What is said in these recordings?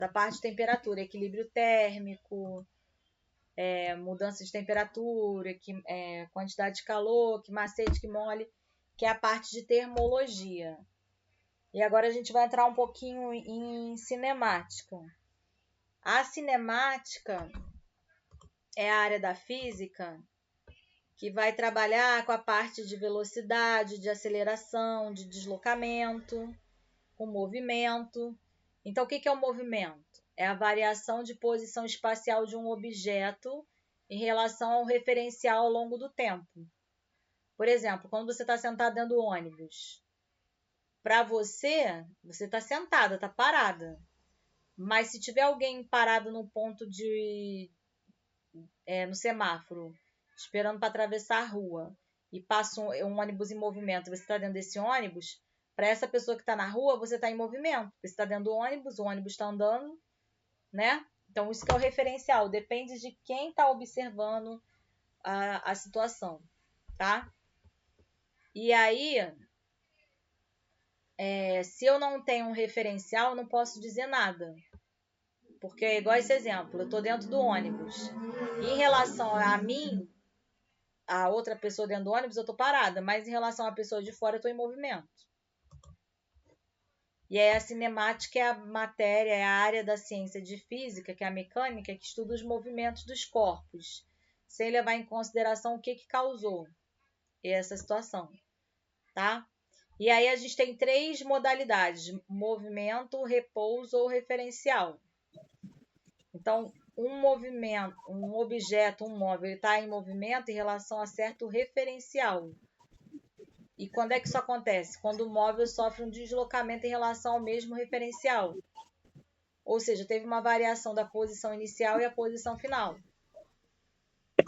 da parte de temperatura, equilíbrio térmico, mudança de temperatura, quantidade de calor, que macete, que mole, que é a parte de termologia. E agora a gente vai entrar um pouquinho em cinemática. A cinemática é a área da física que vai trabalhar com a parte de velocidade, de aceleração, de deslocamento, com movimento. Então, o que é o movimento? É a variação de posição espacial de um objeto em relação ao referencial ao longo do tempo. Por exemplo, quando você está sentado dentro do ônibus, para você está sentada, está parada. Mas se tiver alguém parado no ponto no semáforo, esperando para atravessar a rua, e passa um ônibus em movimento, você está dentro desse ônibus, para essa pessoa que está na rua, você está em movimento. Você está dentro do ônibus, o ônibus está andando, né? Então, isso que é o referencial. Depende de quem está observando a situação, tá? E aí, se eu não tenho um referencial, eu não posso dizer nada. Porque é igual esse exemplo, eu estou dentro do ônibus. Em relação a mim, a outra pessoa dentro do ônibus, eu estou parada. Mas em relação à pessoa de fora, eu estou em movimento. E aí a cinemática é a matéria, é a área da ciência de física, que é a mecânica, que estuda os movimentos dos corpos, sem levar em consideração o que causou essa situação, tá? E aí a gente tem 3 modalidades: movimento, repouso ou referencial. Então, um movimento, um objeto, um móvel, ele está em movimento em relação a certo referencial. E quando é que isso acontece? Quando o móvel sofre um deslocamento em relação ao mesmo referencial. Ou seja, teve uma variação da posição inicial e a posição final.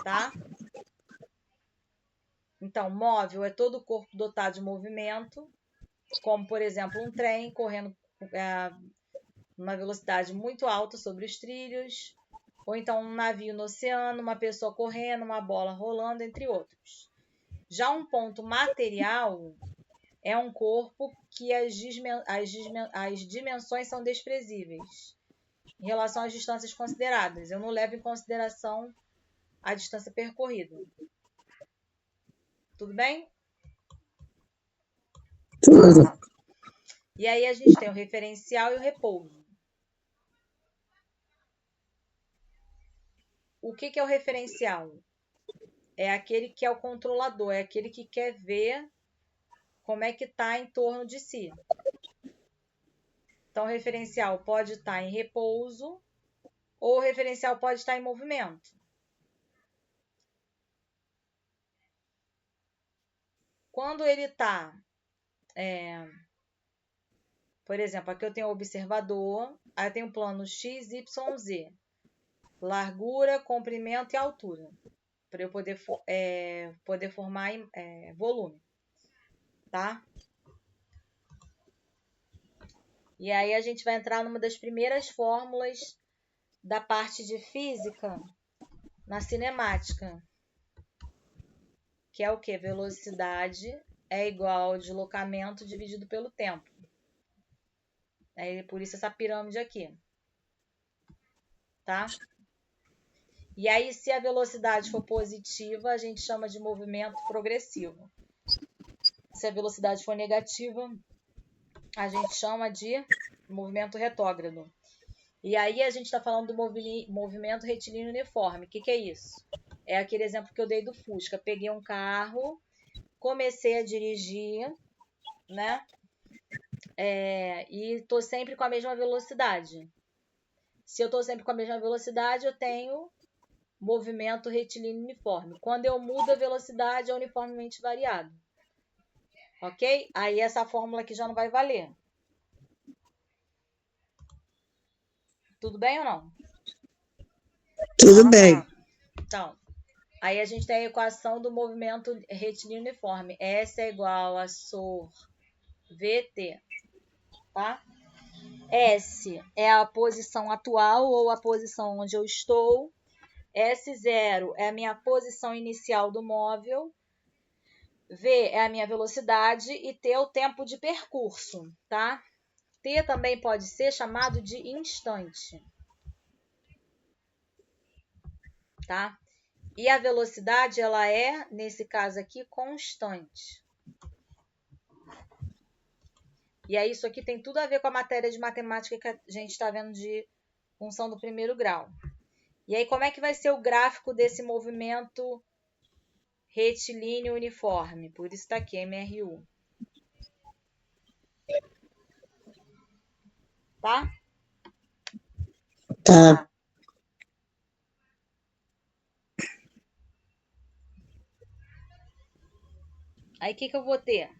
Tá? Então, móvel é todo o corpo dotado de movimento, como, por exemplo, um trem correndo numa velocidade muito alta sobre os trilhos, ou então um navio no oceano, uma pessoa correndo, uma bola rolando, entre outros. Já um ponto material é um corpo que as dimensões são desprezíveis em relação às distâncias consideradas. Eu não levo em consideração a distância percorrida. Tudo bem? Tudo. E aí a gente tem o referencial e o repouso. O que é o referencial? É aquele que é o controlador, é aquele que quer ver como é que está em torno de si. Então, o referencial pode estar em repouso ou o referencial pode estar em movimento. Quando ele está, por exemplo, aqui eu tenho o observador, aí eu tenho o plano X, Y, Z. Largura, comprimento e altura, para eu poder formar volume, tá? E aí a gente vai entrar numa das primeiras fórmulas da parte de física na cinemática, que é o quê? Velocidade é igual ao deslocamento dividido pelo tempo. Por isso essa pirâmide aqui, tá? E aí, se a velocidade for positiva, a gente chama de movimento progressivo. Se a velocidade for negativa, a gente chama de movimento retrógrado. E aí a gente está falando do movimento retilíneo uniforme. O que é isso? É aquele exemplo que eu dei do Fusca. Peguei um carro, comecei a dirigir, né? E estou sempre com a mesma velocidade. Se eu estou sempre com a mesma velocidade, eu tenho movimento retilíneo uniforme. Quando eu mudo a velocidade, é uniformemente variado. Ok? Aí essa fórmula aqui já não vai valer. Tudo bem ou não? Tudo bem. Então, aí a gente tem a equação do movimento retilíneo uniforme. S é igual a SOR VT, tá? S é a posição atual ou a posição onde eu estou. S0 é a minha posição inicial do móvel. V é a minha velocidade e T é o tempo de percurso, tá? T também pode ser chamado de instante. Tá? E a velocidade, ela é, nesse caso aqui, constante. E aí, isso aqui tem tudo a ver com a matéria de matemática que a gente está vendo de função do primeiro grau. E aí, como é que vai ser o gráfico desse movimento retilíneo uniforme? Por isso está aqui, MRU. Tá? Tá. Aí, o que eu vou ter?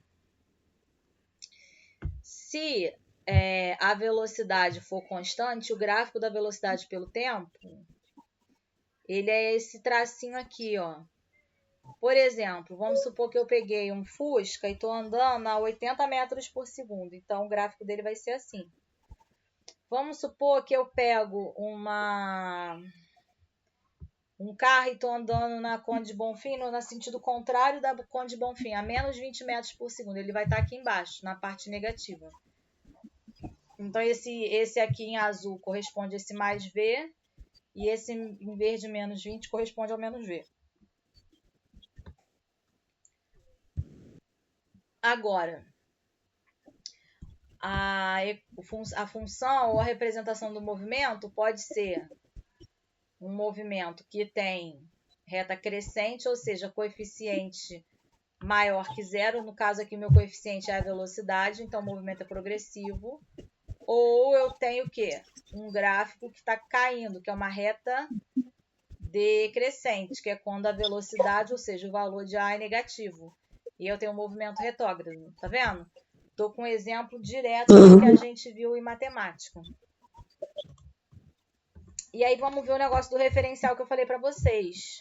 Se a velocidade for constante, o gráfico da velocidade pelo tempo, ele é esse tracinho aqui, ó. Por exemplo, vamos supor que eu peguei um Fusca e estou andando a 80 metros por segundo. Então, o gráfico dele vai ser assim. Vamos supor que eu pego um carro e estou andando na Conde de Bonfim, no sentido contrário da Conde de Bonfim, a menos 20 metros por segundo. Ele vai estar aqui embaixo, na parte negativa. Então, esse aqui em azul corresponde a esse mais V, e esse em verde menos 20 corresponde ao menos V. Agora, a função ou a representação do movimento pode ser um movimento que tem reta crescente, ou seja, coeficiente maior que zero. No caso aqui, meu coeficiente é a velocidade, então o movimento é progressivo. Ou eu tenho o quê? Um gráfico que está caindo, que é uma reta decrescente, que é quando a velocidade, ou seja, o valor de A é negativo. E eu tenho um movimento retrógrado, tá vendo? Estou com um exemplo direto do que a gente viu em matemática. E aí vamos ver o negócio do referencial que eu falei para vocês.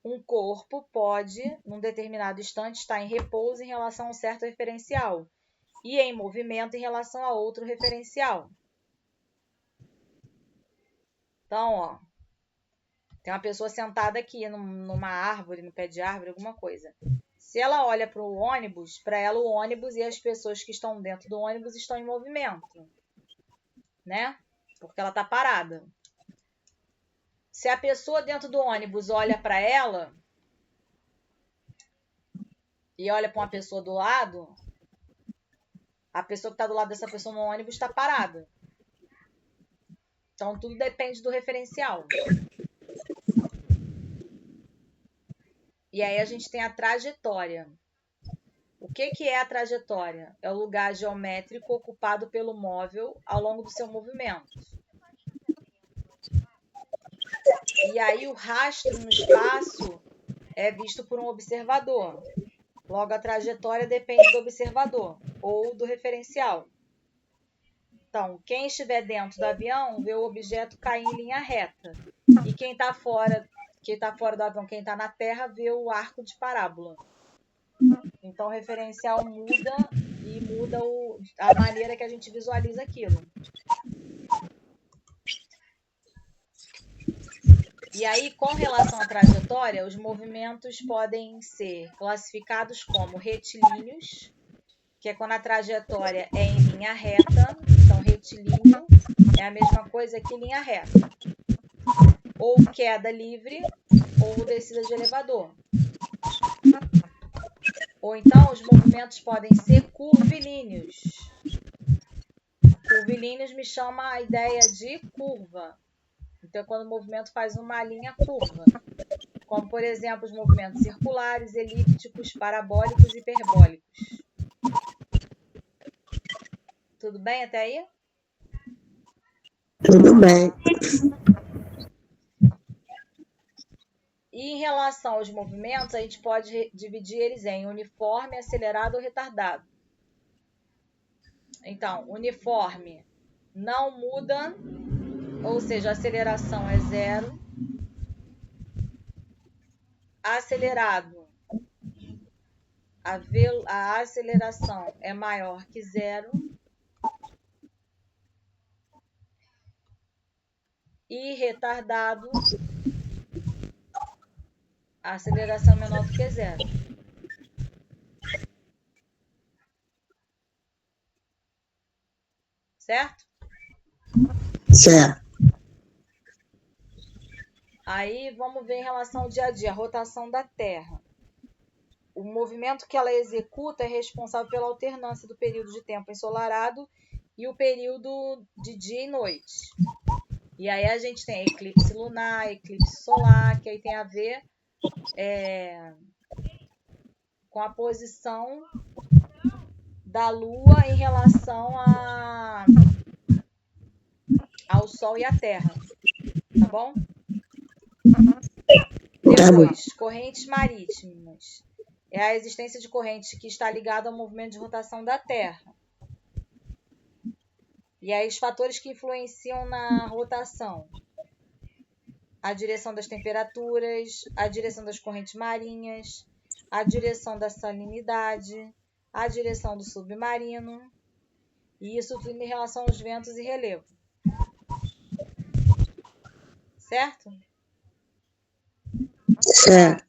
Um corpo pode, num determinado instante, estar em repouso em relação a um certo referencial e em movimento em relação a outro referencial. Então, ó, tem uma pessoa sentada aqui numa árvore, no pé de árvore, alguma coisa. Se ela olha para o ônibus, para ela o ônibus e as pessoas que estão dentro do ônibus estão em movimento, né? Porque ela está parada. Se a pessoa dentro do ônibus olha para ela e olha para uma pessoa do lado, a pessoa que está do lado dessa pessoa no ônibus está parada. Então, tudo depende do referencial. E aí a gente tem a trajetória. O que é a trajetória? É o lugar geométrico ocupado pelo móvel ao longo do seu movimento. E aí o rastro no espaço é visto por um observador. Logo, a trajetória depende do observador ou do referencial. Então, quem estiver dentro do avião vê o objeto cair em linha reta. E quem está fora do avião, quem está na terra, vê o arco de parábola. Então, o referencial muda e muda a maneira que a gente visualiza aquilo. E aí, com relação à trajetória, os movimentos podem ser classificados como retilíneos, que é quando a trajetória é em linha reta. Então, retilíneo é a mesma coisa que linha reta. Ou queda livre, ou descida de elevador. Ou então, os movimentos podem ser curvilíneos. Curvilíneos me chama a ideia de curva. Então, é quando o movimento faz uma linha curva. Como, por exemplo, os movimentos circulares, elípticos, parabólicos e hiperbólicos. Tudo bem até aí? Tudo bem. E em relação aos movimentos, a gente pode dividir eles em uniforme, acelerado ou retardado. Então, uniforme não muda, ou seja, a aceleração é zero. Acelerado, a aceleração é maior que zero. E retardado, a aceleração é menor do que zero. certo? Certo. Aí vamos ver em relação ao dia a dia, a rotação da Terra. O movimento que ela executa é responsável pela alternância do período de tempo ensolarado e o período de dia e noite. E aí a gente tem eclipse lunar, eclipse solar, que aí tem a ver com a posição da Lua em relação ao Sol e à Terra. Tá bom? Depois, correntes marítimas. É a existência de corrente que está ligada ao movimento de rotação da Terra. E aí os fatores que influenciam na rotação: a direção das temperaturas, a direção das correntes marinhas, a direção da salinidade, a direção do submarino, e isso tudo em relação aos ventos e relevo. Certo? Certo.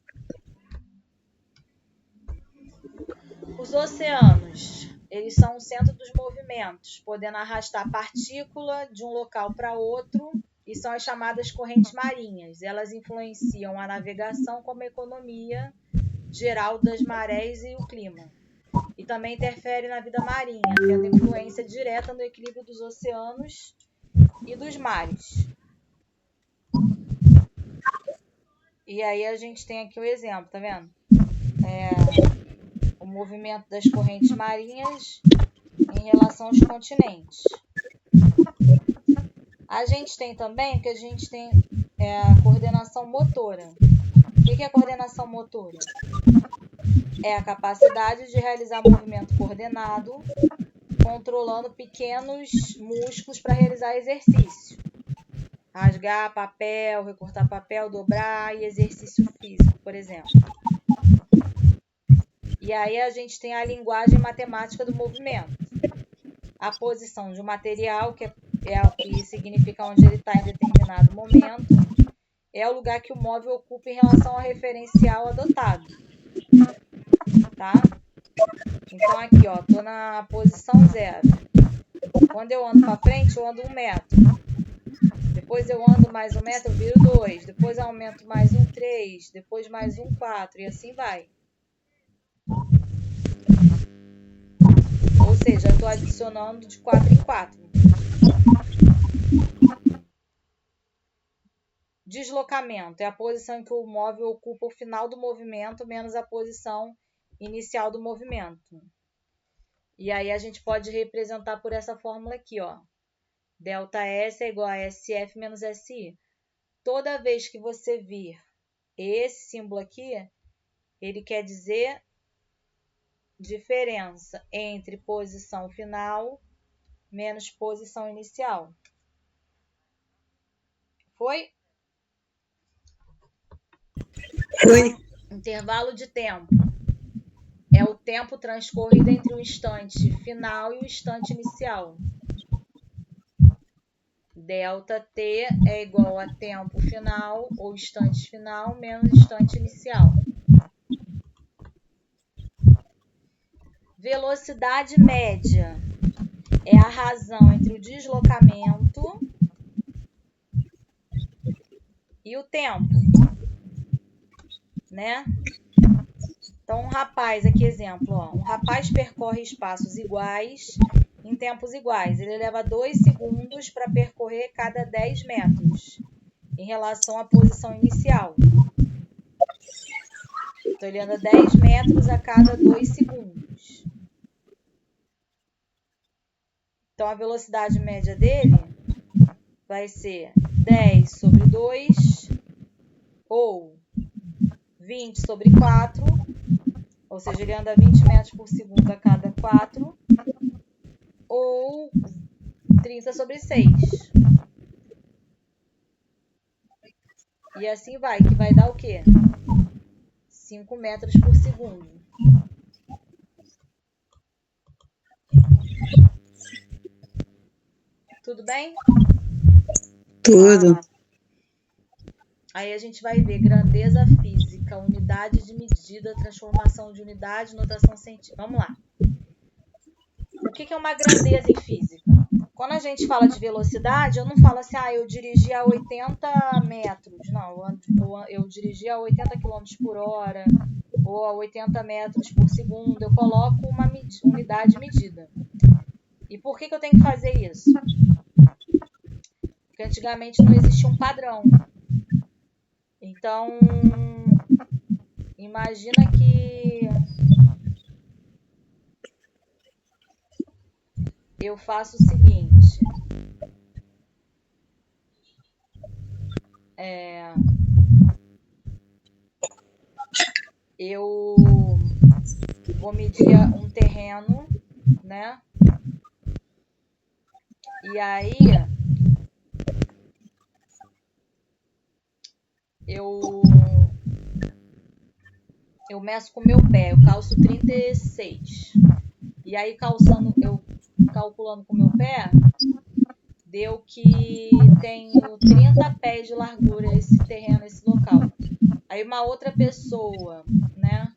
Os oceanos, eles são o centro dos movimentos, podendo arrastar partícula de um local para outro, e são as chamadas correntes marinhas. Elas influenciam a navegação como a economia geral das marés e o clima. E também interfere na vida marinha, tendo influência direta no equilíbrio dos oceanos e dos mares. E aí a gente tem aqui o exemplo, tá vendo? O movimento das correntes marinhas em relação aos continentes. A gente tem também que a gente tem a coordenação motora. O que é a coordenação motora? É a capacidade de realizar movimento coordenado, controlando pequenos músculos para realizar exercício. Rasgar papel, recortar papel, dobrar e exercício físico, por exemplo. E aí a gente tem a linguagem matemática do movimento. A posição de um material, que é o que significa onde ele está em determinado momento, é o lugar que o móvel ocupa em relação ao referencial adotado. Tá? Então aqui, ó, tô na posição 0. Quando eu ando para frente, eu ando 1 metro. Depois eu ando mais 1 metro, eu viro 2. Depois eu aumento mais 1, 3. Depois mais 1, 4. E assim vai. Ou seja, eu estou adicionando de 4 em 4. Deslocamento é a posição em que o móvel ocupa o final do movimento menos a posição inicial do movimento. E aí a gente pode representar por essa fórmula aqui, ó. Delta S é igual a SF menos SI. Toda vez que você vir esse símbolo aqui, ele quer dizer diferença entre posição final menos posição inicial. Foi? Foi. Intervalo de tempo é o tempo transcorrido entre o instante final e o instante inicial. Delta T é igual a tempo final ou instante final menos instante inicial. Velocidade média é a razão entre o deslocamento e o tempo, né? Então, um rapaz, aqui exemplo, ó, um rapaz percorre espaços iguais em tempos iguais. Ele leva 2 segundos para percorrer cada 10 metros em relação à posição inicial. Então, ele anda 10 metros a cada 2 segundos. Então, a velocidade média dele vai ser 10 sobre 2 ou 20 sobre 4, ou seja, ele anda 20 metros por segundo a cada 4, ou 30 sobre 6. E assim vai, que vai dar o quê? 5 metros por segundo. Tudo bem? Tudo. Aí a gente vai ver grandeza física, unidade de medida, transformação de unidade, notação científica. Vamos lá. O que é uma grandeza em física? quando a gente fala de velocidade, eu não falo assim, eu dirigi a 80 metros. Não, eu dirigi a 80 km por hora ou a 80 metros por segundo. Eu coloco uma unidade medida. E por que eu tenho que fazer isso? Porque antigamente não existia um padrão. Então, imagina que eu faço o seguinte. Eu vou medir um terreno, né? E aí eu meço com o meu pé, eu calço 36. E aí eu calculando com o meu pé, deu que tenho 30 pés de largura esse terreno, esse local. Aí uma outra pessoa, né,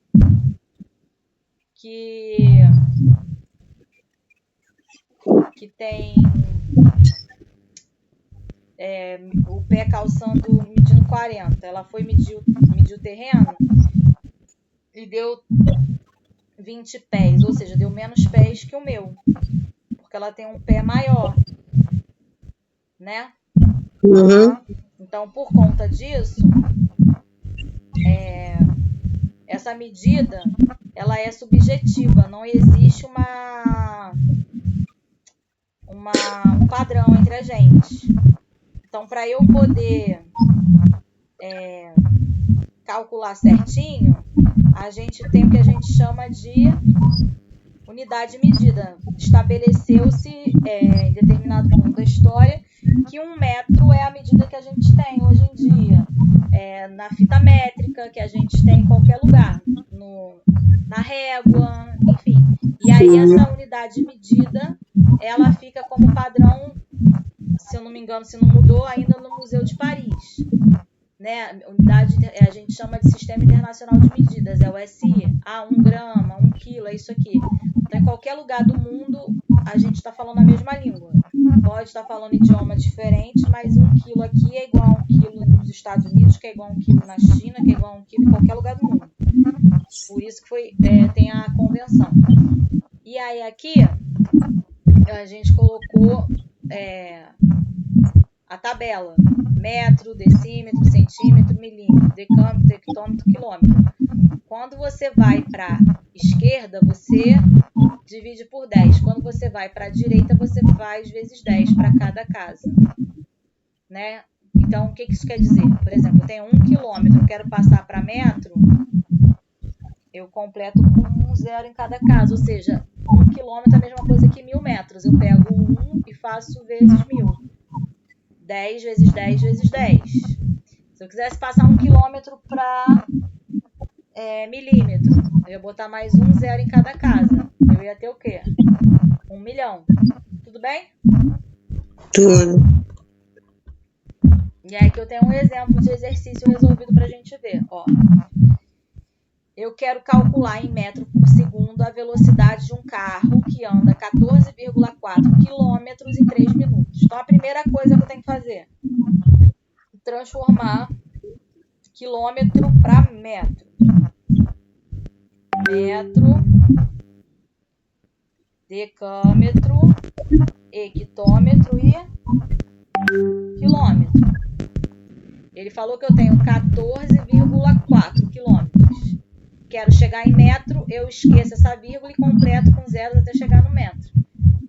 que tem o pé calçando, medindo 40. Ela foi medir o terreno e deu 20 pés, ou seja, deu menos pés que o meu, porque ela tem um pé maior, né? Uhum. Então, por conta disso, essa medida, ela é subjetiva, não existe um padrão entre a gente. Então, para eu poder calcular certinho, a gente tem o que a gente chama de unidade medida. Estabeleceu-se em determinado ponto da história que 1 metro é a medida que a gente tem hoje em dia, na fita métrica, que a gente tem em qualquer lugar, na régua, enfim. E aí essa unidade medida, ela fica como padrão, se eu não me engano, se não mudou, ainda no Museu de Paris. Né? Unidade, a gente chama de Sistema Internacional de Medidas, é o SI. 1 grama, 1 quilo, é isso aqui. Então, em qualquer lugar do mundo, a gente está falando a mesma língua. Pode estar falando idioma diferente, mas 1 quilo aqui é igual a 1 quilo nos Estados Unidos, que é igual a 1 quilo na China, que é igual a 1 quilo em qualquer lugar do mundo. Por isso que tem a convenção. E aí aqui, a gente colocou a tabela. Metro, decímetro, centímetro, milímetro, decâmetro, hectômetro, quilômetro. Quando você vai para a esquerda, você divide por 10. Quando você vai para a direita, você faz vezes 10 para cada casa. Né? Então, o que isso quer dizer? Por exemplo, eu tenho 1 quilômetro, eu quero passar para metro, eu completo com 0 em cada casa. Ou seja, 1 quilômetro é a mesma coisa que 1000 metros. Eu pego 1 e faço vezes 1000. 10 vezes 10 vezes 10. Se eu quisesse passar 1 quilômetro para milímetro, eu ia botar mais 1 0 em cada casa. Eu ia ter o quê? 1 milhão. Tudo bem? Tudo. E aí aqui eu tenho um exemplo de exercício resolvido para a gente ver. Ó, eu quero calcular em metro por segundo a velocidade de um carro que anda 14,4 quilômetros em 3 minutos. Então, a primeira coisa que eu tenho que fazer é transformar quilômetro para metro. Metro, decâmetro, hectômetro e quilômetro. Ele falou que eu tenho 14,4 quilômetros. Quero chegar em metro, eu esqueço essa vírgula e completo com zeros até chegar no metro.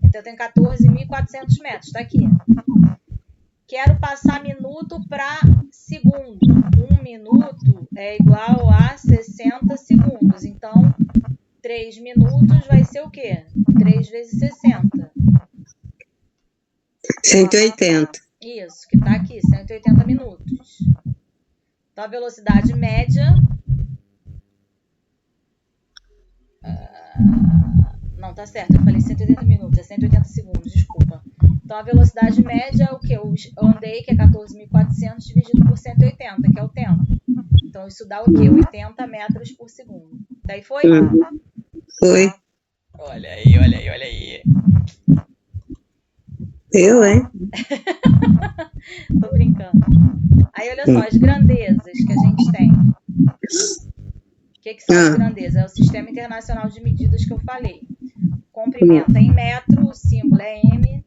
Então, eu tenho 14.400 metros, está aqui. Quero passar minuto para segundo. 1 minuto é igual a 60 segundos. Então, 3 minutos vai ser o quê? 3 vezes 60. 180. Isso, que está aqui, 180 minutos. Então, a velocidade média... Não, tá certo, eu falei 180 minutos, é 180 segundos, desculpa. Então, a velocidade média é o que? Eu andei, que é 14.400, dividido por 180, que é o tempo. Então, isso dá o quê? 80 metros por segundo. Daí foi? Foi. Olha aí, olha aí, olha aí. Eu, hein? Tô brincando. Aí, olha só, as grandezas que a gente tem. O que são as grandezas? É o Sistema Internacional de Medidas que eu falei. Comprimento é em metro, o símbolo é M.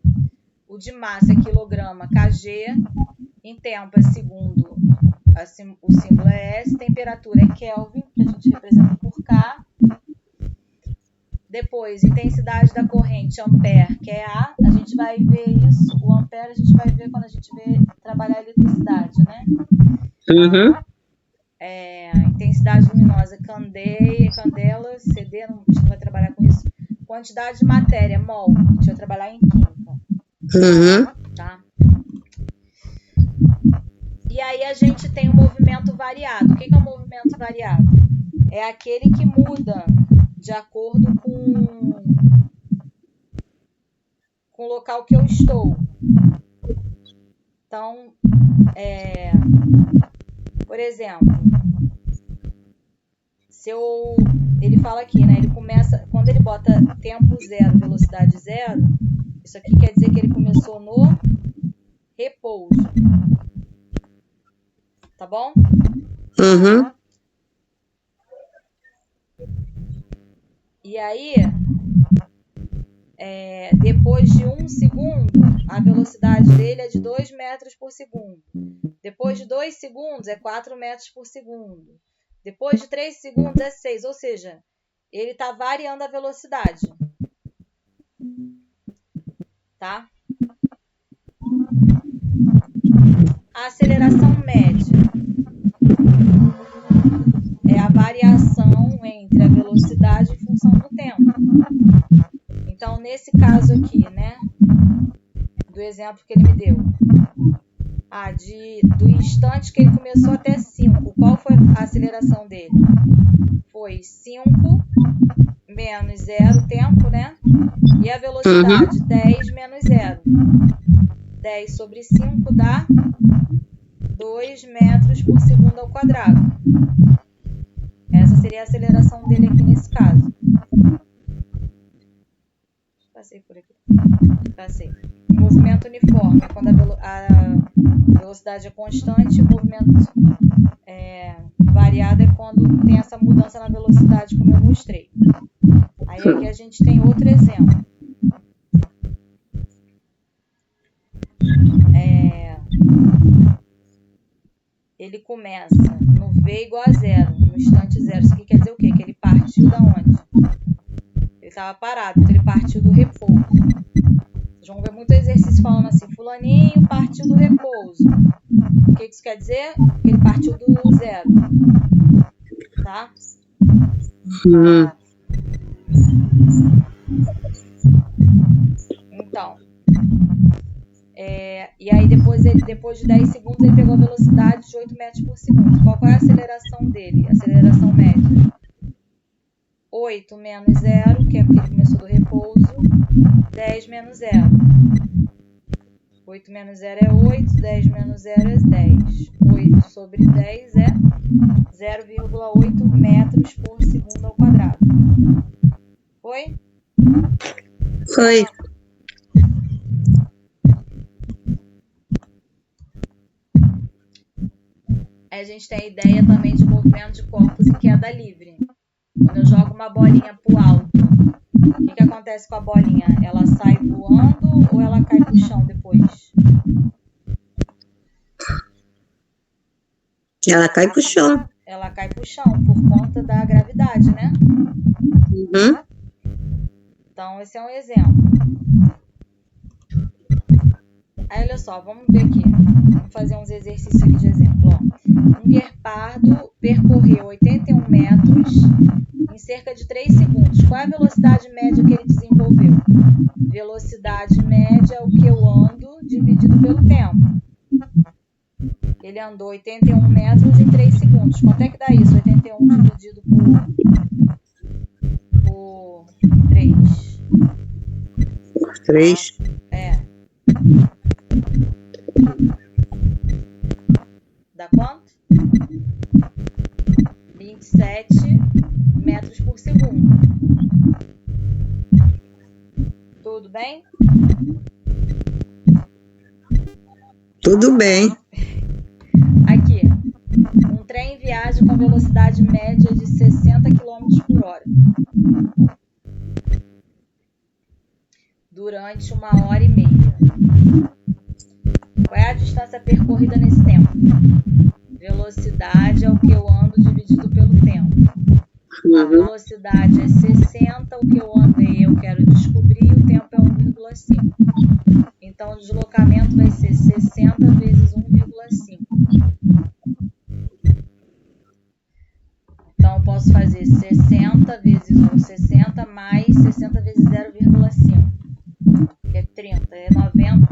O de massa é quilograma, kg. Em tempo é segundo, o símbolo é S. Temperatura é Kelvin, que a gente representa por K. Depois, intensidade da corrente, ampere, que é A. A gente vai ver isso, o ampere a gente vai ver quando a gente trabalhar a eletricidade, né? Intensidade luminosa, candela, CD, a gente não vai trabalhar com isso. Quantidade de matéria, mol, a gente vai trabalhar em química. Tá? E aí a gente tem o movimento variado. O que é o movimento variado? É aquele que muda de acordo com o local que eu estou. Então, por exemplo, ele fala aqui, né? Ele começa, quando ele bota tempo zero, velocidade zero, isso aqui quer dizer que ele começou no repouso. Tá bom? E aí, depois de 1 segundo, a velocidade dele é de 2 metros por segundo. Depois de 2 segundos, é 4 metros por segundo. Depois de 3 segundos, é 6. Ou seja, ele está variando a velocidade. Tá? A aceleração média é a variação entre a velocidade em função do tempo. Então, nesse caso aqui, né, do exemplo que ele me deu, do instante que ele começou até 5, qual foi a aceleração dele? Foi 5 menos 0, tempo, né? E a velocidade, 10 menos 0. 10 sobre 5 dá 2 metros por segundo ao quadrado. Essa seria a aceleração dele aqui nesse caso. Passei por aqui. Passei. Movimento uniforme, quando a velocidade é constante, o movimento variado é quando tem essa mudança na velocidade, como eu mostrei. Aí aqui a gente tem outro exemplo. Ele começa no V igual a 0, no instante 0. Isso aqui quer dizer o quê? Que ele partiu da onde? Ele estava parado, então ele partiu do repouso. Vocês vão ver muito exercício falando assim, fulaninho partiu do repouso. O que isso quer dizer? Que ele partiu do 0. Tá? Então, e aí depois de 10 segundos ele pegou a velocidade de 8 metros por segundo. Qual é a aceleração dele? A aceleração média? 8 menos 0, que é porque ele começou do repouso, 10 menos 0. 8 menos 0 é 8, 10 menos 0 é 10. 8 sobre 10 é 0,8 metros por segundo ao quadrado. Foi? Foi. Aí a gente tem a ideia também de movimento de corpos em queda livre. Quando eu jogo uma bolinha para o alto, o que acontece com a bolinha? Ela sai voando ou ela cai para o chão depois? Ela cai para o chão. Ela cai para o chão por conta da gravidade, né? Então, esse é um exemplo. Aí, olha só, vamos ver aqui. Vamos fazer uns exercícios aqui de exemplo. Um guepardo percorreu 81 metros em cerca de 3 segundos. Qual é a velocidade média que ele desenvolveu? Velocidade média é o que eu ando dividido pelo tempo. Ele andou 81 metros em 3 segundos. Quanto é que dá isso? 81 dividido por 3. Por 3? Dá quanto? 27 metros por segundo. Tudo bem? Tudo bem. Aqui, um trem em viagem com velocidade média de 60 km por hora durante 1h30. Qual é a distância percorrida nesse tempo? Velocidade é o que eu ando dividido pelo tempo. A velocidade é 60, o que eu andei eu quero descobrir, o tempo é 1,5. Então, o deslocamento vai ser 60 vezes 1,5. Então, eu posso fazer 60 vezes 1, 60, mais 60 vezes 0,5, que é 30, é 90.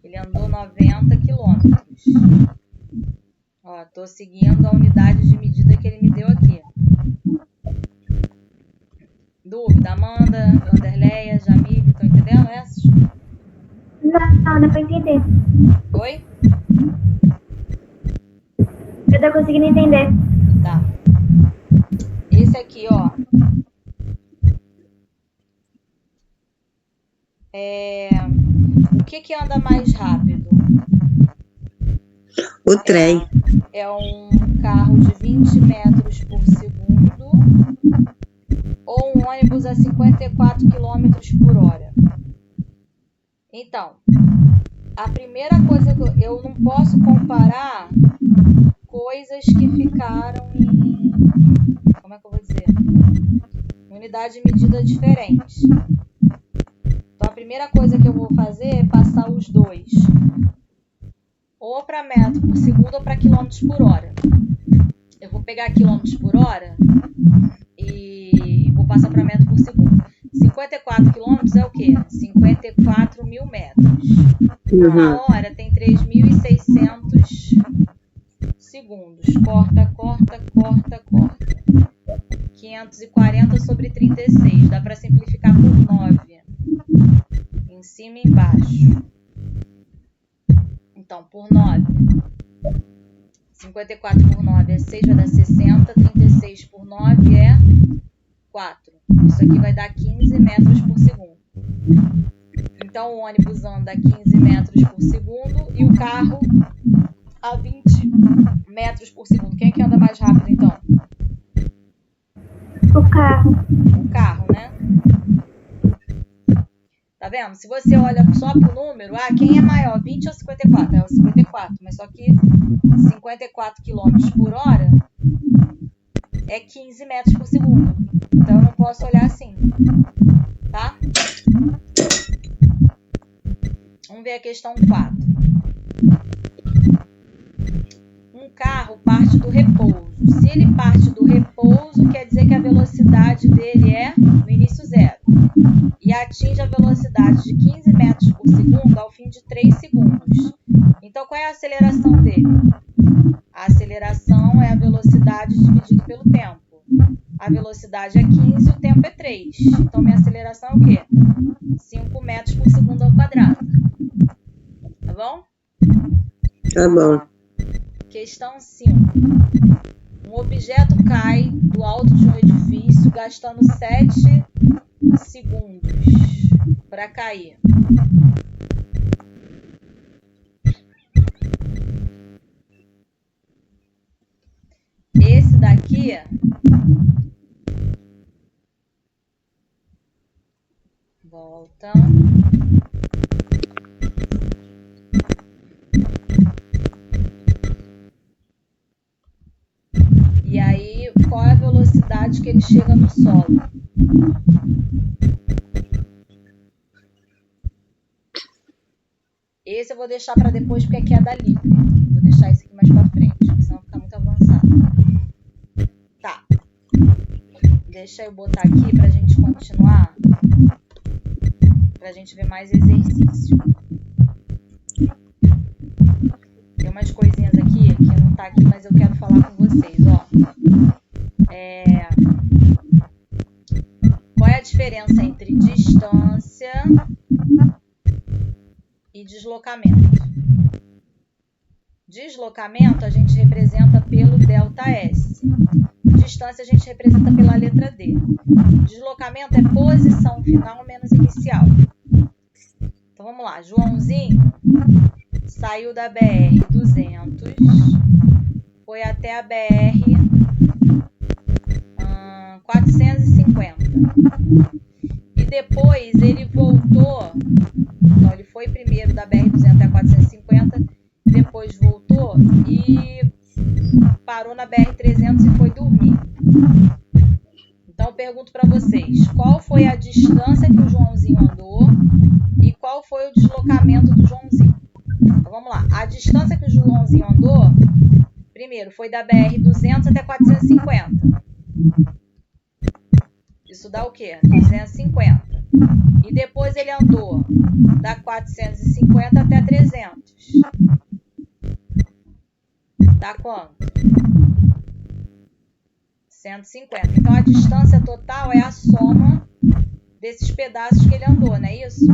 Ele andou 90 quilômetros. Ó, estou seguindo a unidade de medida que ele me deu aqui. Dúvida, Amanda, Vanderleia, Jamile, estão entendendo essas? Não, dá pra entender. Oi? Eu tô conseguindo entender. Tá. Esse aqui, ó. O que anda mais rápido? O trem. É um carro de 20 metros por segundo ou um ônibus a 54 km por hora? Então, a primeira coisa que eu não posso comparar coisas que ficaram em, como é que eu vou dizer? Unidade de medida diferente. Então, a primeira coisa que eu vou fazer é passar os dois, ou para metro por segundo ou para quilômetros por hora. Eu vou pegar quilômetros por hora e vou passar para metro por segundo. 54 quilômetros é o quê? 54 mil metros. Uma hora tem 3.600 segundos. Corta, corta, corta, corta. 540 sobre 36. Dá para simplificar por 9. Em cima e embaixo. Então, por 9. 54 por 9 é 6, vai dar 60. 36 por 9 é 4. Isso aqui vai dar 15 metros por segundo. Então, o ônibus anda a 15 metros por segundo e o carro a 20 metros por segundo. Quem é que anda mais rápido, então? O carro. O carro, né? Tá vendo? Se você olha só pro número, quem é maior, 20 ou 54? É o 54, mas só que 54 km por hora é 15 metros por segundo. Então, eu não posso olhar assim, tá? Vamos ver a questão 4. Um carro parte do repouso. Se ele parte do repouso, quer dizer que a velocidade dele é, no início, 0. E atinge a velocidade de 15 metros por segundo ao fim de 3 segundos. Então, qual é a aceleração dele? A aceleração é a velocidade dividida pelo tempo. A velocidade é 15 e o tempo é 3. Então, minha aceleração é o quê? 5 metros por segundo ao quadrado. Tá bom? Tá bom. Questão 5. Um objeto cai do alto de um edifício gastando 7 segundos para cair. Esse daqui volta. E aí, qual é a velocidade que ele chega no solo? Esse eu vou deixar para depois, porque aqui é da livre. Vou deixar esse aqui mais para frente, senão fica muito avançado. Tá. Deixa eu botar aqui para a gente continuar. Para a gente ver mais exercício. Tem umas coisinhas aqui que não tá aqui, mas eu quero falar com vocês, ó. Qual é a diferença entre distância e deslocamento? Deslocamento a gente representa pelo ΔS. Distância a gente representa pela letra D. Deslocamento é posição final menos inicial. Então vamos lá, Joãozinho saiu da BR-200, foi até a BR-450. E depois ele voltou, então ele foi primeiro da BR-200 até a 450, depois voltou e parou na BR-300 e foi dormir. Então eu pergunto para vocês, qual foi a distância que o Joãozinho andou e qual foi o deslocamento do Joãozinho? Então vamos lá, a distância que o Joãozinho andou, primeiro foi da BR-200 até 450. Isso dá o quê? 250. E depois ele andou da 450 até 300. Dá quanto? 150. Então a distância total é a soma desses pedaços que ele andou, não é isso?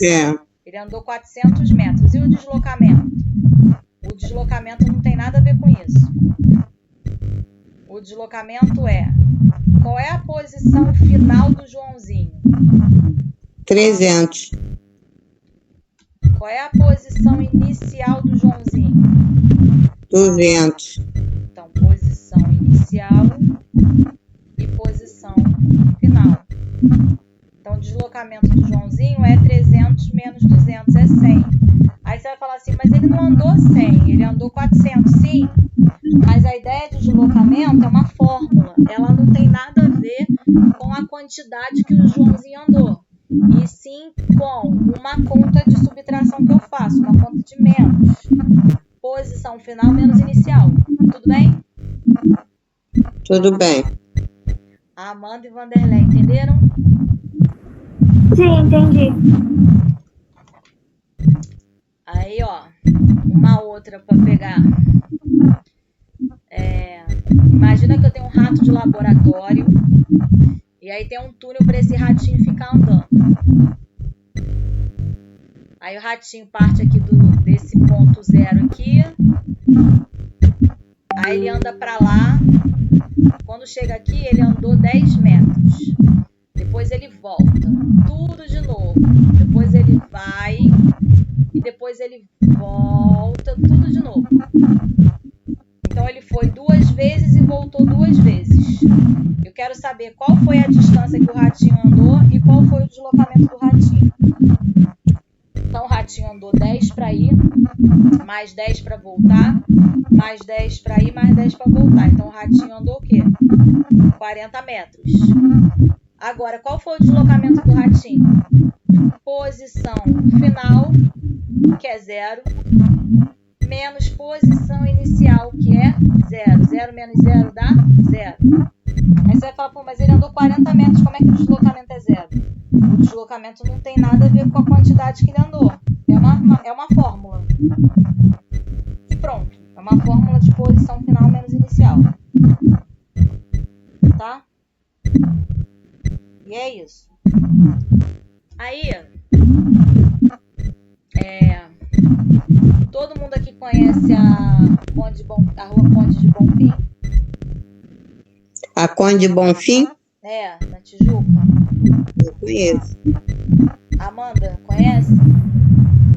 É. Ele andou 400 metros. E o deslocamento? O deslocamento não tem nada a ver com isso. O deslocamento é... Qual é a posição final do Joãozinho? 300. Qual é a posição inicial do Joãozinho? 200. Então, posição inicial e posição final. Então, o deslocamento do Joãozinho é 300 menos 200, é 100. Aí você vai falar assim, mas ele não andou 100, ele andou 400. Sim, mas a ideia de deslocamento é uma fórmula. Ela não tem nada a ver com a quantidade que o Joãozinho andou. E sim com uma conta de subtração que eu faço, uma conta de menos. Posição final menos inicial. Tudo bem? Tudo bem. A Amanda e Vanderlei, entenderam? Sim, entendi. Aí, ó, uma outra para pegar. Imagina que eu tenho um rato de laboratório e aí tem um túnel para esse ratinho ficar andando. Aí o ratinho parte aqui desse ponto zero aqui. Aí ele anda para lá. Quando chega aqui, ele andou 10 metros. Depois ele volta. Tudo de novo. Depois ele vai. E depois ele volta. Tudo de novo. Então ele foi 2 vezes e voltou 2 vezes. Eu quero saber qual foi a distância que o ratinho andou e qual foi o deslocamento do ratinho. Então o ratinho andou 10 para ir, mais 10 para voltar, mais 10 para ir, mais 10 para voltar. Então o ratinho andou o quê? 40 metros. Agora, qual foi o deslocamento do ratinho? Posição final, que é 0, menos posição inicial, que é 0. 0 menos 0 dá 0. Aí você vai falar, pô, mas ele andou 40 metros, como é que o deslocamento é 0? O deslocamento não tem nada a ver com a quantidade que ele andou. É uma fórmula. E pronto. É uma fórmula de posição final menos inicial. Tá? E é isso. Aí, todo mundo aqui conhece a Rua Conde de Bonfim? A Conde Bonfim? Na Tijuca. Eu conheço. Amanda, conhece?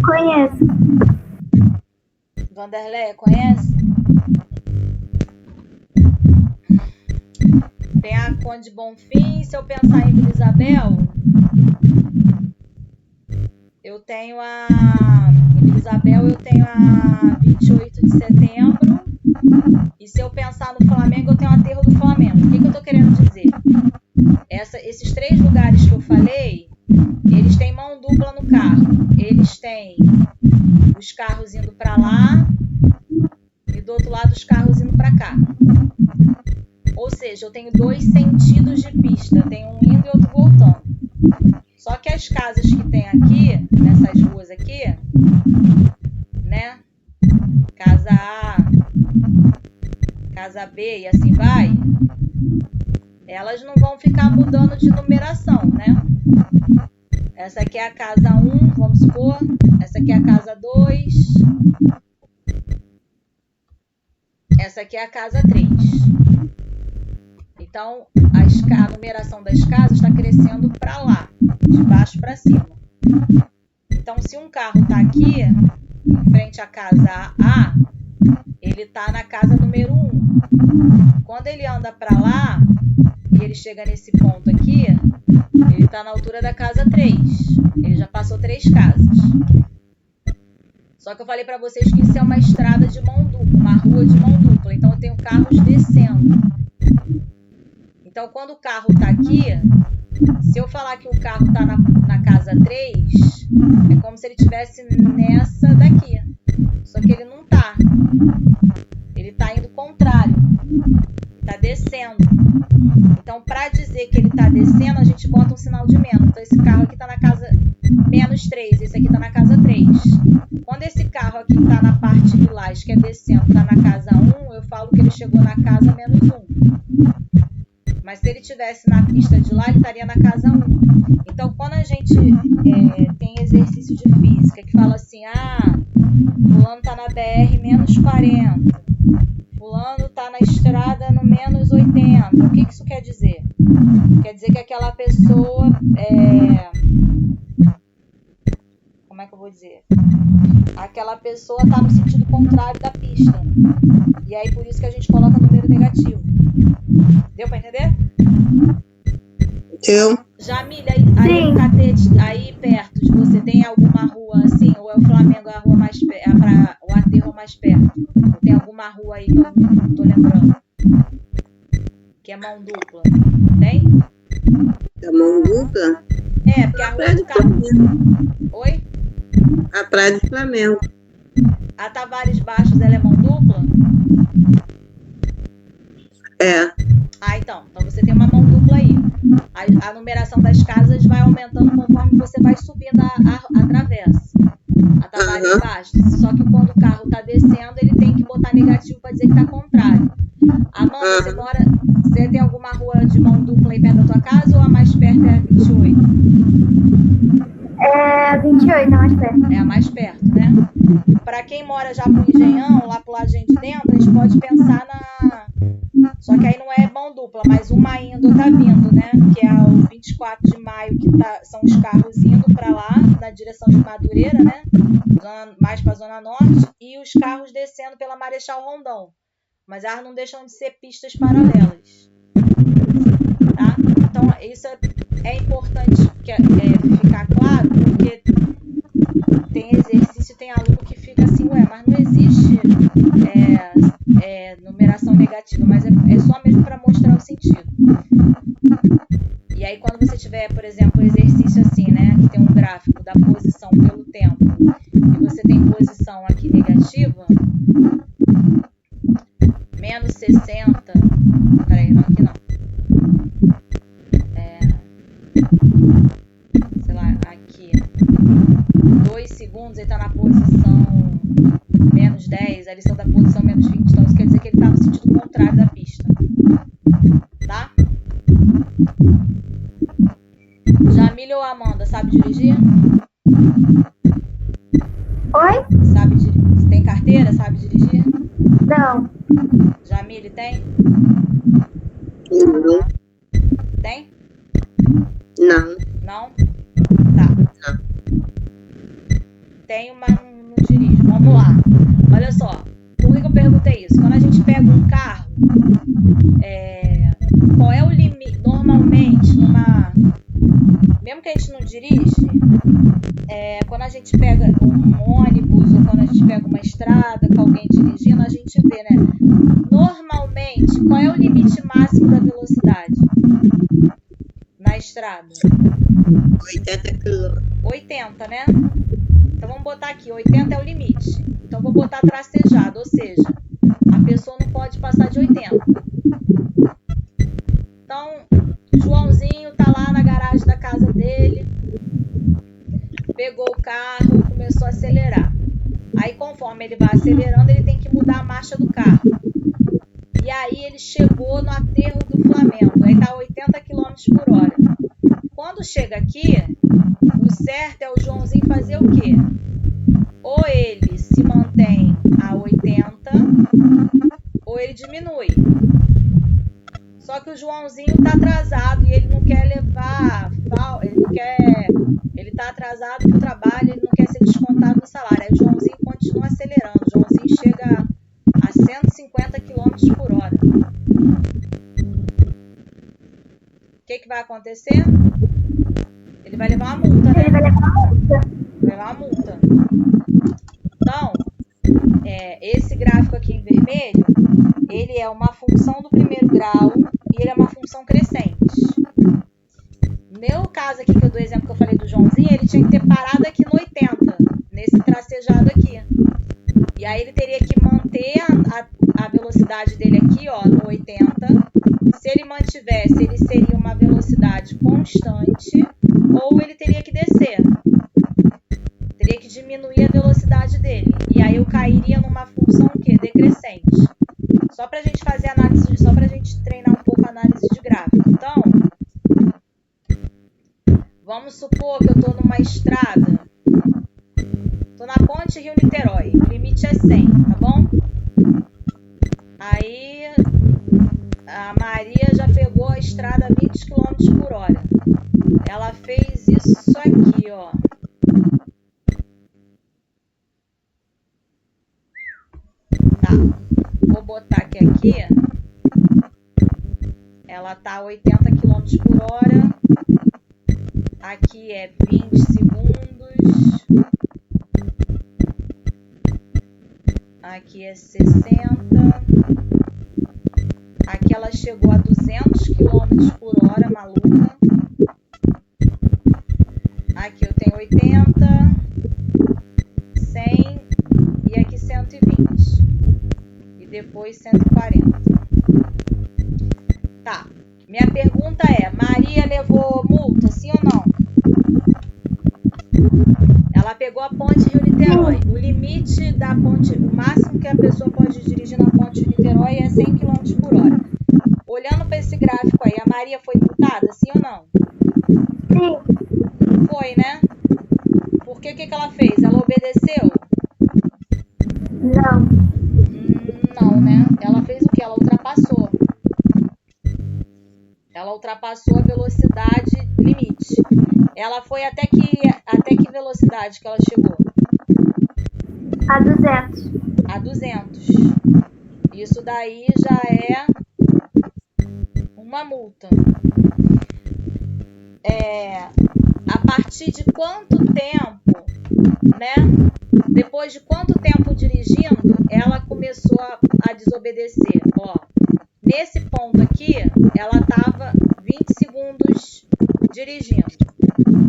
Conheço. Vanderlei, conhece? Tem a Conde Bonfim. Se eu pensar em Vila Isabel, eu tenho em Vila Isabel eu tenho a 28 de setembro. E se eu pensar no Flamengo, eu tenho o Aterro do Flamengo. O que eu estou querendo dizer? Esses 3 lugares que eu falei, eles têm mão dupla no carro. Eles têm os carros indo para lá e do outro lado os carros indo para cá. Ou seja, eu tenho 2 sentidos de pista. Tenho um indo e outro voltando. Só que as casas que tem aqui, nessas ruas aqui, né? Casa A, Casa B e assim vai, elas não vão ficar mudando de numeração, né? Essa aqui é a casa 1, vamos supor. Essa aqui é a casa 2. Essa aqui é a casa 3. Então, a numeração das casas está crescendo para lá, de baixo para cima. Então, se um carro está aqui, em frente à casa A, ele está na casa número 1. Quando ele anda para lá e ele chega nesse ponto aqui, ele está na altura da casa 3. Ele já passou 3 casas. Só que eu falei para vocês que isso é uma estrada de mão dupla, uma rua de mão dupla. Então eu tenho carros descendo. Então quando o carro está aqui, se eu falar que o carro está na casa 3, é como se ele estivesse nessa daqui. Só que ele não está. Ele está indo contrário. Está descendo. Então, para dizer que ele está descendo, a gente bota um sinal de menos. Então, esse carro aqui está na casa menos 3. Esse aqui está na casa 3. Quando esse carro aqui está na parte de lá, que é descendo, está na casa 1, eu falo que ele chegou na casa menos 1. Mas se ele estivesse na pista de lá, ele estaria na casa 1. Então, quando a gente tem exercício de física que fala assim, fulano está na BR menos 40, fulano está na estrada no menos 80, o que isso quer dizer? Quer dizer que aquela pessoa, como é que eu vou dizer? Aquela pessoa está no sentido contrário da pista. E aí, por isso que a gente coloca número negativo. Deu para entender? Deu. Jamília, aí, Catete, aí perto de você tem alguma rua assim? Ou é o Flamengo a rua mais perto, o aterro mais perto? Ou tem alguma rua aí que eu não tô lembrando? Que é mão dupla? Tem? É mão dupla? É, porque a rua do carro... Oi? A Praia do Flamengo. A Tavares Baixos, ela é mão dupla? É. Então você tem uma mão dupla aí. A numeração das casas vai aumentando conforme você vai subindo a travessa. A Tavares Baixos. Só que quando o carro está descendo, ele tem que botar negativo para dizer que está contrário. Amanda, você tem alguma rua de mão dupla aí perto da tua casa ou a mais perto é a 28? É 28, é mais perto. É a mais perto, né? Para quem mora já pro Engenhão, lá pro lado de dentro, a gente pode pensar na... Só que aí não é mão dupla, mas uma indo, outra vindo, né? Que é o 24 de maio, que são os carros indo para lá, na direção de Madureira, né? Mais para a Zona Norte, e os carros descendo pela Marechal Rondon. Mas elas não deixam de ser pistas paralelas. Tá? Então, isso é importante ficar claro, porque tem exercício, tem aluno que fica assim, mas não existe numeração negativa, mas é só mesmo para mostrar o sentido. E aí, quando você tiver, por exemplo, exercício assim, né, que tem um gráfico da posição pelo tempo, e você tem posição aqui negativa, menos 60, peraí, não, aqui não. Sei lá, aqui, 2 segundos, ele está na posição menos 10, a lição da posição menos 20, então isso quer dizer que ele está no sentido contrário da pista. Tá? Jamília ou Amanda, sabe dirigir? Oi? Sabe dirigir? Tem carteira? Sabe dirigir? Não. Jamília tem? Não. Tem? Não. Não? Tá. Tenho, mas não dirijo. Vamos lá. Olha só. Por que eu perguntei isso? Quando a gente pega um carro, qual é o limite? Normalmente, mesmo que a gente não dirige, quando a gente pega um ônibus ou quando a gente pega uma estrada com alguém dirigindo, a gente vê, né? Normalmente, qual é o limite máximo da velocidade na estrada? 80 km. 80, né? Então vamos botar aqui, 80 é o limite. Então vou botar tracejado, ou seja, a pessoa não pode passar de 80. Então, Joãozinho tá lá na garagem da casa dele, pegou o carro, começou a acelerar. Aí conforme ele vai acelerando, ele tem que mudar a marcha do carro. E aí ele chegou no aterro do Flamengo, aí tá 80 km por hora. Quando chega aqui, o certo é o Joãozinho fazer o quê? Ou ele se mantém a 80, ou ele diminui. Só Só que o Joãozinho tá atrasado e ele não quer levar, ele tá atrasado pro trabalho, ele não quer ser descontado no salário. Aí o Joãozinho continua acelerando. O Joãozinho chega a 150 km por hora. O que vai acontecer? Ele vai levar uma multa, né? Ele vai levar uma multa. Vai levar uma multa. Então, esse gráfico aqui em vermelho, ele é uma função do primeiro grau e ele é uma função crescente. No meu caso aqui, que eu dou o exemplo que eu falei do Joãozinho, ele tinha que ter parado aqui no 80, nesse tracejado aqui. E aí ele teria que manter a velocidade dele aqui, ó, no 80. Se ele mantivesse, ele seria uma velocidade constante, ou ele teria que descer. Teria que diminuir a velocidade dele. E aí eu cairia numa função o quê? Decrescente. Só pra gente fazer análise, só pra gente treinar um pouco a análise de gráfico. Então, vamos supor que eu tô numa estrada. Tô na ponte Rio-Niterói. O limite é 100, tá bom? Aí a Maria já pegou a estrada a 20 km por hora. Ela fez isso aqui, ó. Tá. Vou botar que aqui ela tá a 80 km por hora. Aqui é 20 segundos. Aqui é 60. Aqui ela chegou a 200 km por hora, maluca. Aqui eu tenho 80, 100 e aqui 120. E depois 140. Tá. Minha pergunta é, Maria levou multa, sim ou não? Ela pegou a ponte Rio-Niterói. O limite da ponte, o máximo que a pessoa pode dirigir na ponte Rio-Niterói é 100 km por hora. Olhando para esse gráfico aí, a Maria foi multada, sim ou não? Sim. Foi, né? Porque o que ela fez? Ela obedeceu? Não. Não, né? Ela fez o quê? Ela ultrapassou. Ela ultrapassou a velocidade limite. Ela foi até que velocidade que ela chegou? A 200. A 200. Isso daí já é uma multa. A partir de quanto tempo, né? Depois de quanto tempo dirigindo, ela começou a desobedecer. Ó, nesse ponto aqui, ela estava 20 segundos dirigindo.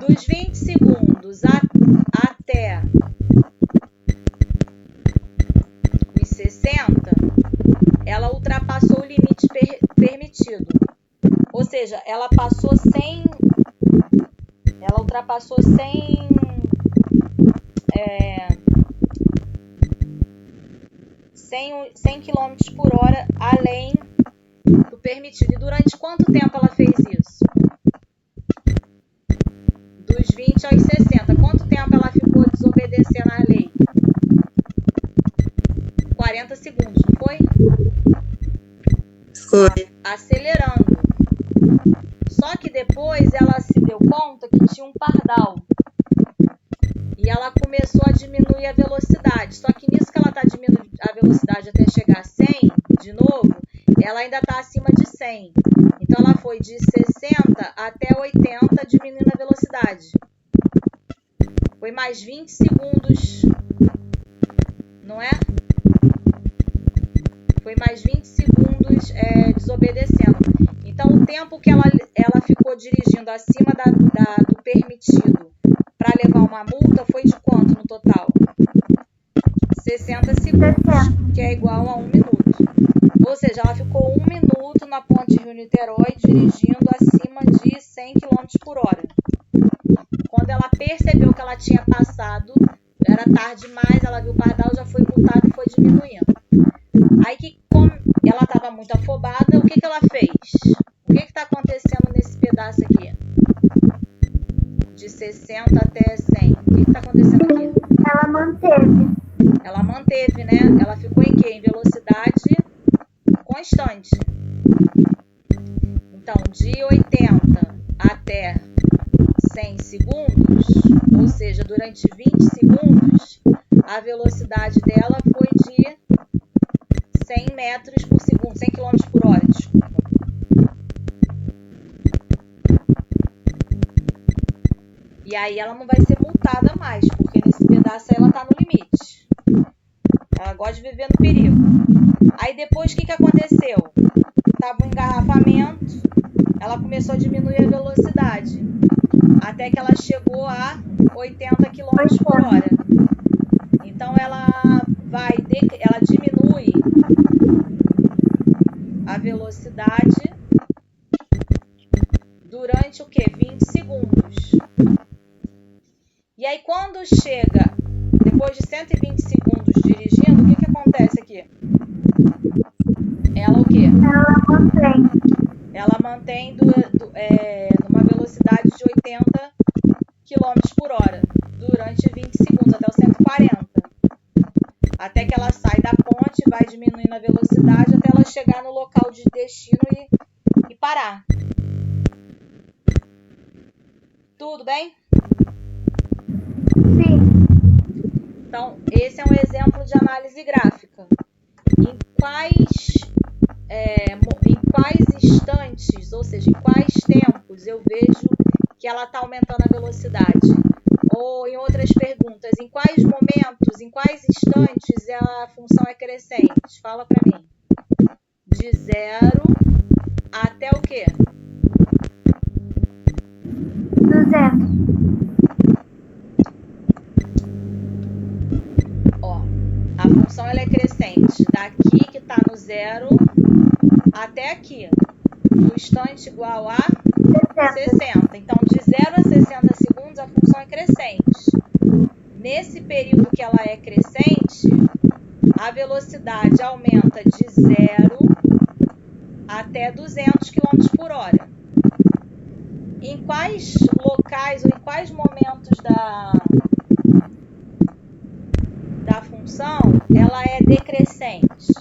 Dos 20 segundos até os 60, ela ultrapassou o limite permitido. Ou seja, ela ultrapassou 100 km por hora além do permitido. E durante quanto tempo ela fez isso? Dos 20 aos 60. Quanto tempo ela ficou desobedecendo a lei? 40 segundos, não foi? Foi. Acelerando. Só que depois ela se deu conta que tinha um pardal. E ela começou a diminuir a velocidade. Só que nisso que ela está diminuindo a velocidade até chegar a 100, de novo, ela ainda está acima de 100. Então ela foi de 60 até 80 diminuindo a velocidade. Foi mais 20 segundos, não é? Foi mais 20 segundos desobedecendo. Então o tempo que ela ficou dirigindo acima do permitido para levar uma multa foi de quanto no total? 60 segundos, que é igual a 1 minuto. Ou seja, ela ficou 1 minuto na ponte Rio-Niterói dirigindo acima de 100 km por hora. Quando ela percebeu que ela tinha passado, era tarde demais, ela viu o pardal, já foi multada e foi diminuindo. Aí que como ela estava muito afobada, o que ela fez? O que está acontecendo nesse pedaço aqui? De 60 até 100. O que está acontecendo aqui? Ela manteve. Ela manteve, né? Ela ficou em quê? Em velocidade constante. Então, de 80 até 100 segundos, ou seja, durante 20 segundos, a velocidade dela foi de 100 metros por segundo, 100 km por hora, desculpa. E aí ela não vai ser multada mais, porque nesse pedaço aí ela está no limite. Ela gosta de viver no perigo. Aí depois o que aconteceu? Estava um engarrafamento, ela começou a diminuir a velocidade, até que ela chegou a 80 km por hora. Então ela diminui a velocidade durante o quê? 20 segundos. E aí quando chega, depois de 120 segundos dirigindo, o que acontece aqui? Ela o quê? Ela mantém numa velocidade de 80 km por hora durante 20 segundos, até os 140. Até que ela sai da ponte, vai diminuindo a velocidade até ela chegar no local de destino e parar. Tudo bem? Sim. Então, esse é um exemplo de análise gráfica. Em quais instantes, ou seja, em quais tempos eu vejo que ela está aumentando a velocidade? Ou em outras perguntas, em quais momentos, em quais instantes a função é crescente? Fala para mim. De 0 até o quê? 200. Ó, a função ela é crescente daqui que está no 0 até aqui. No instante igual a 60. Então, de 0 a 60 segundos, a função é crescente. Nesse período que ela é crescente, a velocidade aumenta de 0 até 200 km por hora. Em quais locais ou em quais momentos da função ela é decrescente?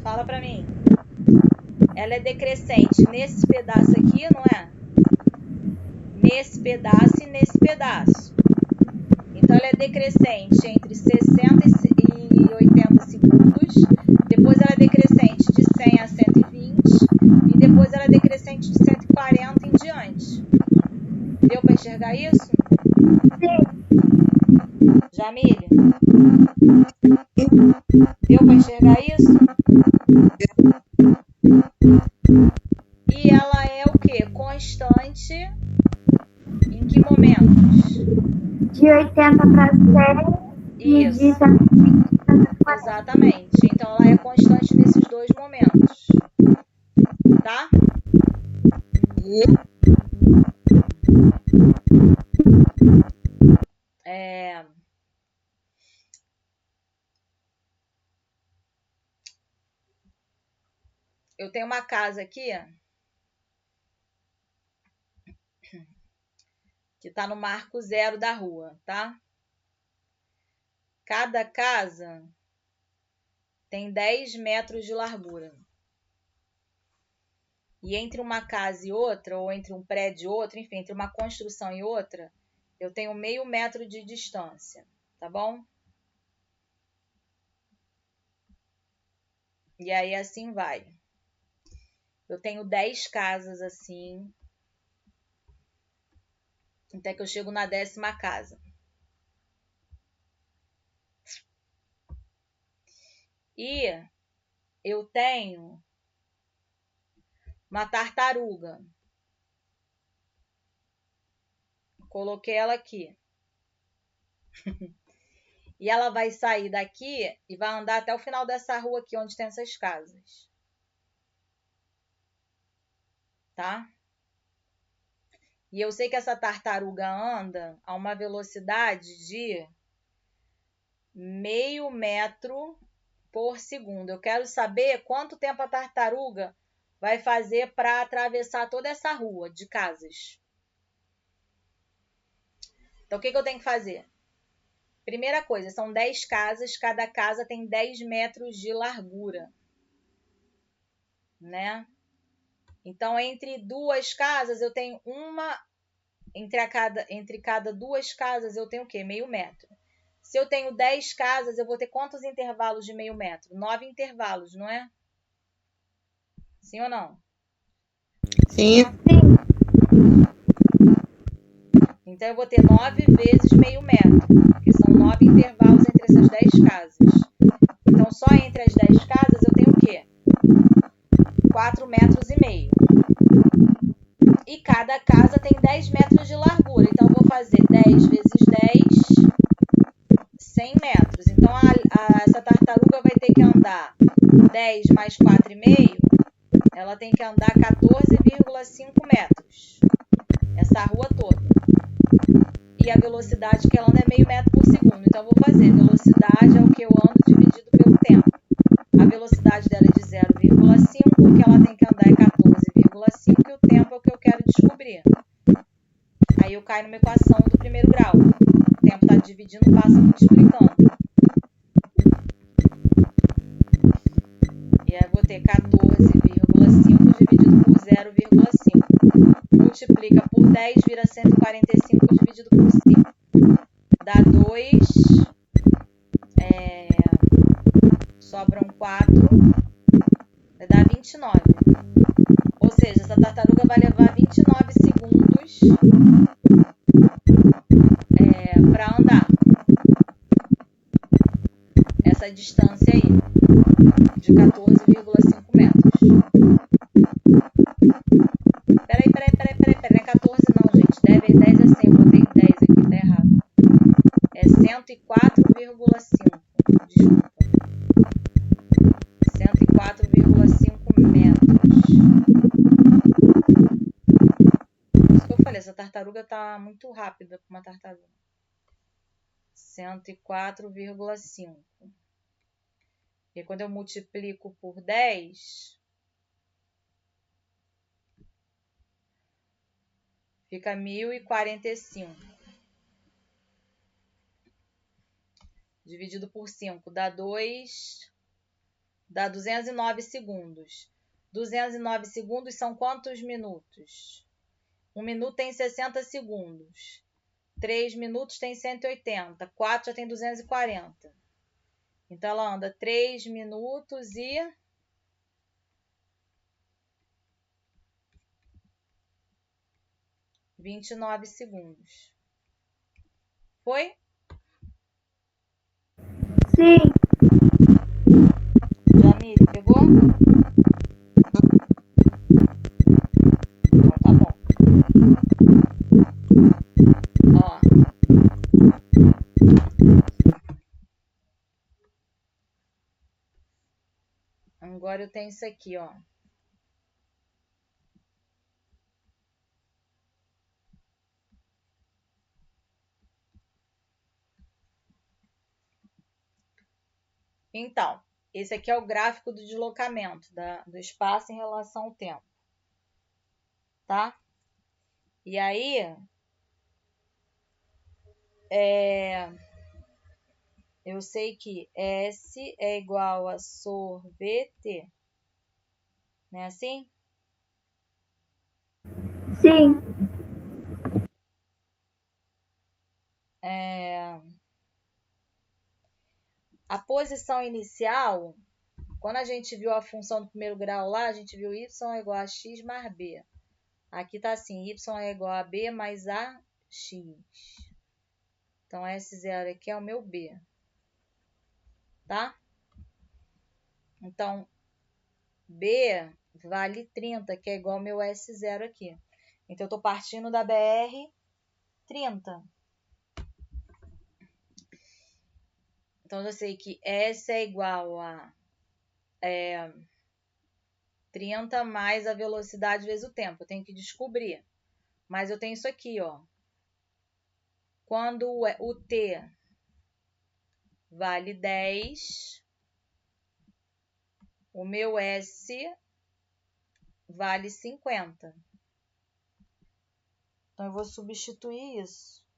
Fala para mim. Ela é decrescente nesse pedaço aqui, não é? Nesse pedaço e nesse pedaço. Então, ela é decrescente entre 60 e 80 segundos. Depois, ela é decrescente de 100 a 120. E depois, ela é decrescente de 140 em diante. Deu para enxergar isso? Sim. Jamília? Deu para enxergar isso? E ela é o quê? Constante em que momentos? De 80 para 100 e de 120 para 140. Exatamente. Então, ela é constante nesses dois momentos. Tá? Eu tenho uma casa aqui que está no marco 0 da rua, tá? Cada casa tem 10 metros de largura. E entre uma casa e outra, ou entre um prédio e outro, enfim, entre uma construção e outra, eu tenho meio metro de distância, tá bom? E aí assim vai. Eu tenho 10 casas assim, até que eu chego na 10ª casa. E eu tenho uma tartaruga. Coloquei ela aqui. E ela vai sair daqui e vai andar até o final dessa rua aqui, onde tem essas casas. Tá? E eu sei que essa tartaruga anda a uma velocidade de meio metro por segundo. Eu quero saber quanto tempo a tartaruga vai fazer para atravessar toda essa rua de casas. Então, o que eu tenho que fazer? Primeira coisa, são 10 casas, cada casa tem 10 metros de largura. né? Então, entre duas casas, eu tenho entre cada duas casas, eu tenho o quê? Meio metro. Se eu tenho 10 casas, eu vou ter quantos intervalos de meio metro? 9 intervalos, não é? Sim ou não? Sim. Então, eu vou ter 9 vezes meio metro, que são 9 intervalos entre essas 10 casas. Então, só entre as 10 casas, eu tenho o quê? 4,5 metros. E cada casa tem 10 metros de largura. Então, eu vou fazer 10 vezes 10, 100 metros. Então, essa tartaruga vai ter que andar 10 mais 4,5, ela tem que andar 14,5 metros. Essa rua toda. E a velocidade que ela anda é meio metro por segundo. Então, eu vou fazer velocidade é o que eu ando dividido pelo tempo. A velocidade dela é de 0,5, o que ela tem que andar é 14,5 e o tempo é o que eu quero descobrir. Aí eu caio numa equação do primeiro grau. O tempo está dividindo, passa multiplicando. E aí eu vou ter 14,5 dividido por 0,5. Multiplica por 10, vira 145 dividido por 5. Dá 2. Sobram 4. Vai dar 29. Ou seja, essa tartaruga vai levar 29 segundos para andar. Essa distância aí, de 14,5 metros. Peraí, não é 14 não, gente. 10 vezes 10 é 100, eu botei 10 aqui, tá errado. É 104,5, desculpa. 104,5 metros. Isso que eu falei, essa tartaruga tá muito rápida para uma tartaruga. 104,5. E quando eu multiplico por 10, fica 1.045. Dividido por 5 dá 209 segundos. 209 segundos são quantos minutos? 1 minuto tem 60 segundos. 3 minutos tem 180. 4 já tem 240. Então, ela anda 3 minutos e 29 segundos. Foi? Sim. Jamile, pegou? Então, tá bom. Ó. Agora eu tenho isso aqui, ó. Então, esse aqui é o gráfico do deslocamento do espaço em relação ao tempo. Tá? E aí, eu sei que S é igual a sorvete. Não é assim? Sim. A posição inicial, quando a gente viu a função do primeiro grau lá, a gente viu y é igual a x mais b. Aqui está assim, y é igual a b mais ax. Então, S0 aqui é o meu b. Tá? Então, b vale 30, que é igual ao meu S0 aqui. Então, eu estou partindo da BR 30. Então, eu sei que S é igual a 30 mais a velocidade vezes o tempo. Eu tenho que descobrir. Mas eu tenho isso aqui, ó. Quando o T vale 10, o meu S vale 50. Então, eu vou substituir isso.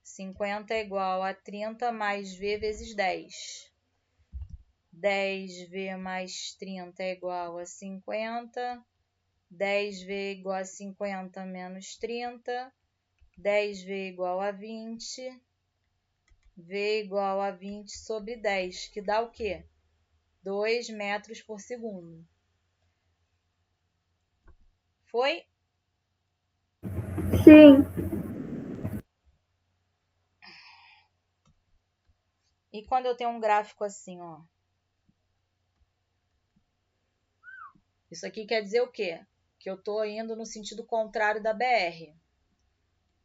50 é igual a 30 mais V vezes 10. 10V mais 30 é igual a 50. 10V igual a 50 menos 30. 10V igual a 20. V igual a 20 sobre 10, que dá o quê? 2 metros por segundo. Foi? Sim. E quando eu tenho um gráfico assim, ó. Isso aqui quer dizer o quê? Que eu estou indo no sentido contrário da BR,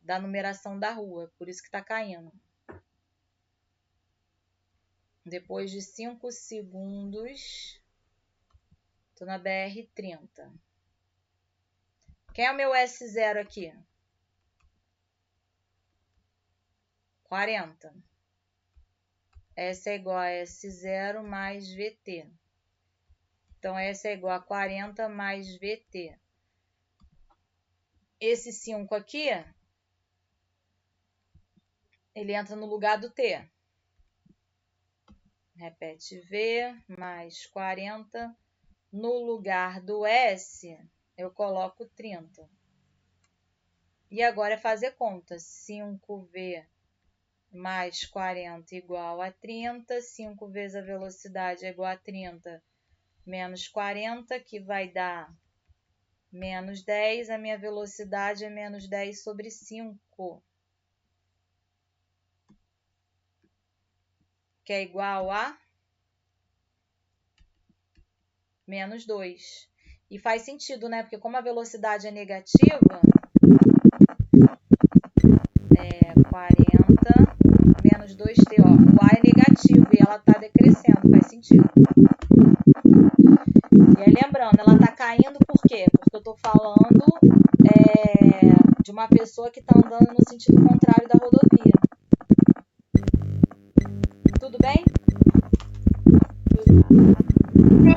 da numeração da rua, por isso que está caindo. Depois de 5 segundos, estou na BR 30. Quem é o meu S0 aqui? 40. S é igual a S0 mais VT. Então, S é igual a 40 mais VT. Esse 5 aqui, ele entra no lugar do T. Repete V mais 40. No lugar do S, eu coloco 30. E agora é fazer conta. 5V mais 40 igual a 30. 5 vezes a velocidade é igual a 30 menos 40, que vai dar menos 10. A minha velocidade é menos 10 sobre 5, que é igual a menos 2. E faz sentido, né? Porque como a velocidade é negativa, 40 menos 2t, ó. O A é negativo e ela está decrescendo, faz sentido. E aí, lembrando, ela está caindo por quê? Porque eu estou falando de uma pessoa que está andando no sentido contrário da rodovia. Tudo bem? Sim.